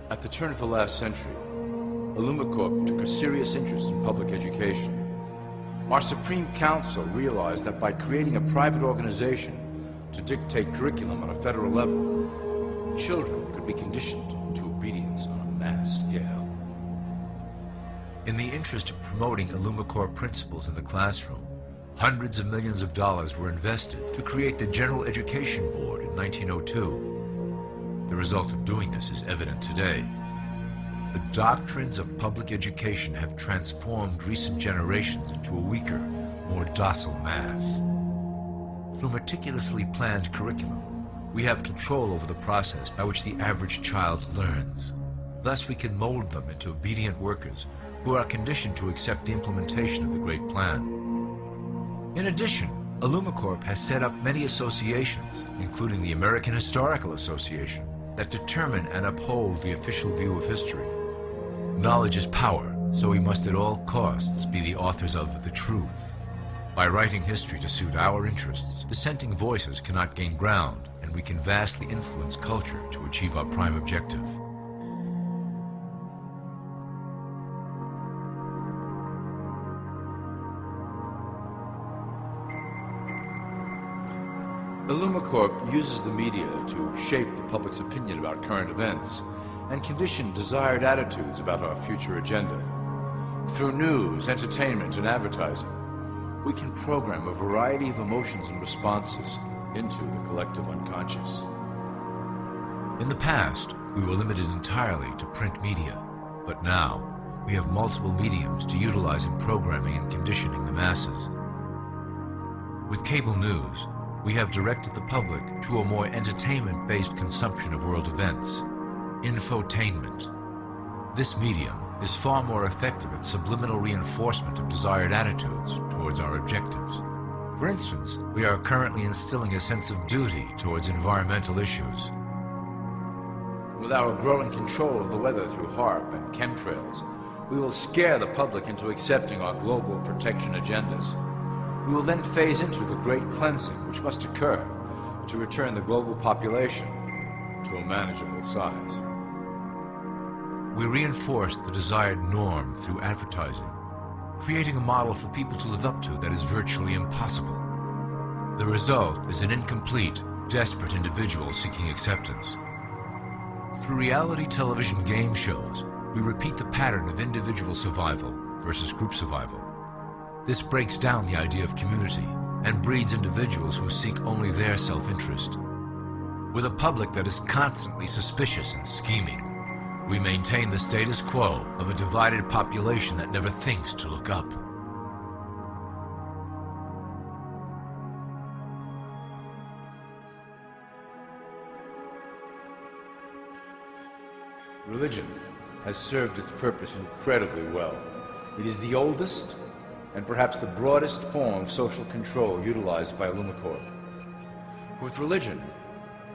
At the turn of the last century, Illumicorp took a serious interest in public education. Our Supreme Council realized that by creating a private organization to dictate curriculum on a federal level, children could be conditioned into obedience on a mass scale. In the interest of promoting Illumicorp principles in the classroom, hundreds of millions of dollars were invested to create the General Education Board in 1902. The result of doing this is evident today. The doctrines of public education have transformed recent generations into a weaker, more docile mass. Through meticulously planned curriculum, we have control over the process by which the average child learns. Thus, we can mold them into obedient workers who are conditioned to accept the implementation of the Great Plan. In addition, Illumicorp has set up many associations, including the American Historical Association, that determine and uphold the official view of history. Knowledge is power, so we must at all costs be the authors of the truth. By writing history to suit our interests, dissenting voices cannot gain ground, and we can vastly influence culture to achieve our prime objective. Illumicorp uses the media to shape the public's opinion about current events and condition desired attitudes about our future agenda. Through news, entertainment, and advertising, we can program a variety of emotions and responses into the collective unconscious. In the past, we were limited entirely to print media, but now we have multiple mediums to utilize in programming and conditioning the masses. With cable news, we have directed the public to a more entertainment-based consumption of world events, infotainment. This medium is far more effective at subliminal reinforcement of desired attitudes towards our objectives. For instance, we are currently instilling a sense of duty towards environmental issues. With our growing control of the weather through HAARP and chemtrails, we will scare the public into accepting our global protection agendas. We will then phase into the great cleansing which must occur to return the global population to a manageable size. We reinforce the desired norm through advertising, creating a model for people to live up to that is virtually impossible. The result is an incomplete, desperate individual seeking acceptance. Through reality television game shows, we repeat the pattern of individual survival versus group survival. This breaks down the idea of community and breeds individuals who seek only their self-interest. With a public that is constantly suspicious and scheming, we maintain the status quo of a divided population that never thinks to look up. Religion has served its purpose incredibly well. It is the oldest and perhaps the broadest form of social control utilized by Illumicorp. With religion,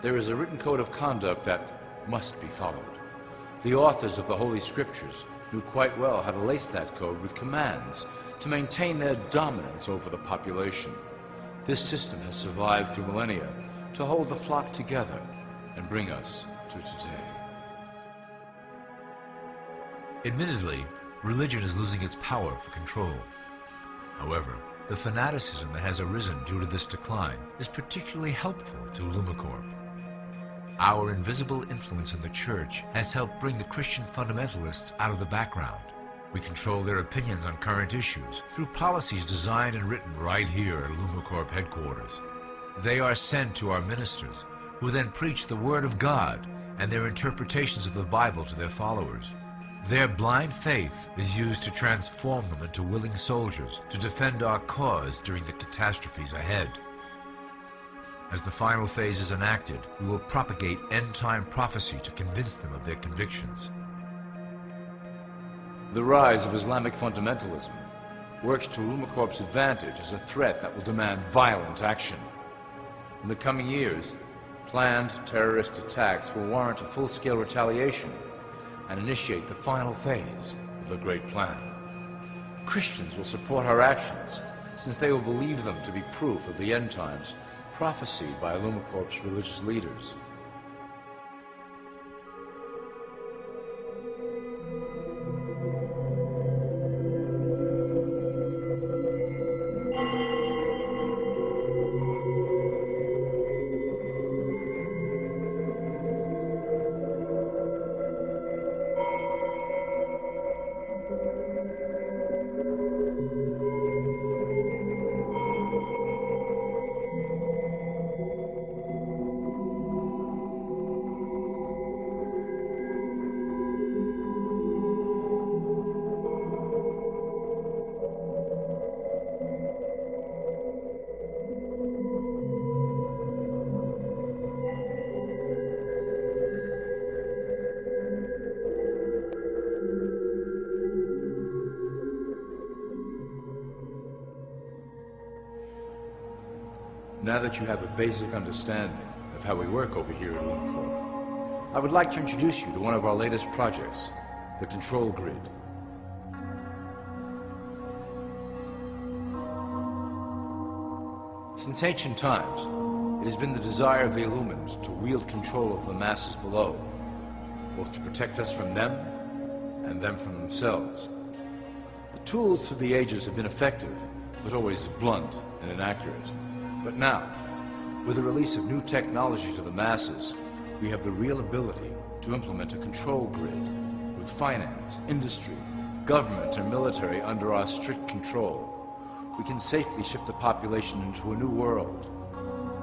there is a written code of conduct that must be followed. The authors of the Holy Scriptures knew quite well how to lace that code with commands to maintain their dominance over the population. This system has survived through millennia to hold the flock together and bring us to today. Admittedly, religion is losing its power for control. However, the fanaticism that has arisen due to this decline is particularly helpful to Illumicorp. Our invisible influence in the Church has helped bring the Christian fundamentalists out of the background. We control their opinions on current issues through policies designed and written right here at Illumicorp headquarters. They are sent to our ministers, who then preach the Word of God and their interpretations of the Bible to their followers. Their blind faith is used to transform them into willing soldiers to defend our cause during the catastrophes ahead. As the final phase is enacted, we will propagate end-time prophecy to convince them of their convictions. The rise of Islamic fundamentalism works to Illumicorp's advantage as a threat that will demand violent action. In the coming years, planned terrorist attacks will warrant a full-scale retaliation and initiate the final phase of the Great Plan. Christians will support our actions, since they will believe them to be proof of the end times prophesied by Illumicorp's religious leaders. Now that you have a basic understanding of how we work over here at Illumicorp, I would like to introduce you to one of our latest projects, the Control Grid. Since ancient times, it has been the desire of the Illuminati to wield control of the masses below, both to protect us from them and them from themselves. The tools through the ages have been effective, but always blunt and inaccurate. But now, with the release of new technology to the masses, we have the real ability to implement a control grid with finance, industry, government, and military under our strict control. We can safely shift the population into a new world,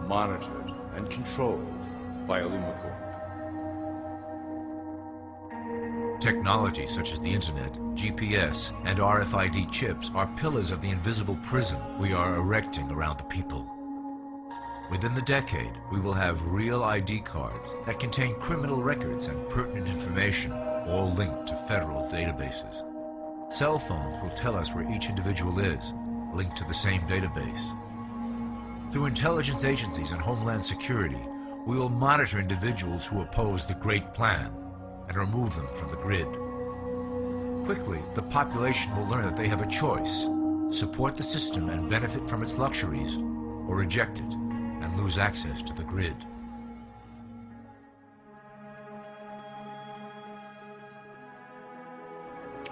monitored and controlled by Illumicorp. Technology such as the internet, GPS, and RFID chips are pillars of the invisible prison we are erecting around the people. Within the decade, we will have real ID cards that contain criminal records and pertinent information, all linked to federal databases. Cell phones will tell us where each individual is, linked to the same database. Through intelligence agencies and Homeland Security, we will monitor individuals who oppose the Great Plan and remove them from the grid. Quickly, the population will learn that they have a choice: support the system and benefit from its luxuries, or reject it and lose access to the grid.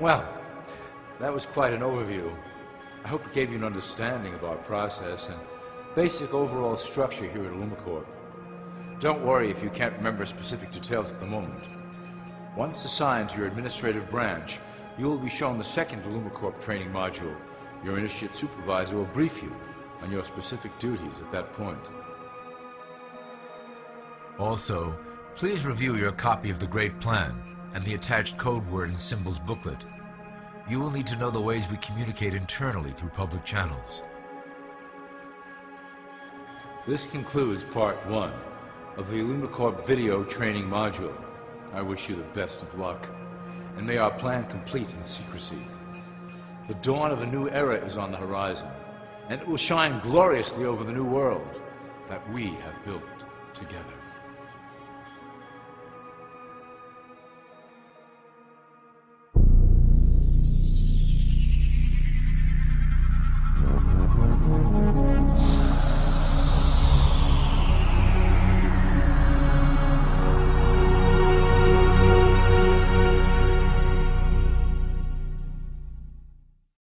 Well, that was quite an overview. I hope it gave you an understanding of our process and basic overall structure here at Illumicorp. Don't worry if you can't remember specific details at the moment. Once assigned to your administrative branch, you will be shown the second Illumicorp training module. Your initiate supervisor will brief you on your specific duties at that point. Also, please review your copy of the Great Plan and the attached code word and symbols booklet. You will need to know the ways we communicate internally through public channels. This concludes Part 1 of the Illumicorp video training module. I wish you the best of luck, and may our plan complete in secrecy. The dawn of a new era is on the horizon, and it will shine gloriously over the new world that we have built together.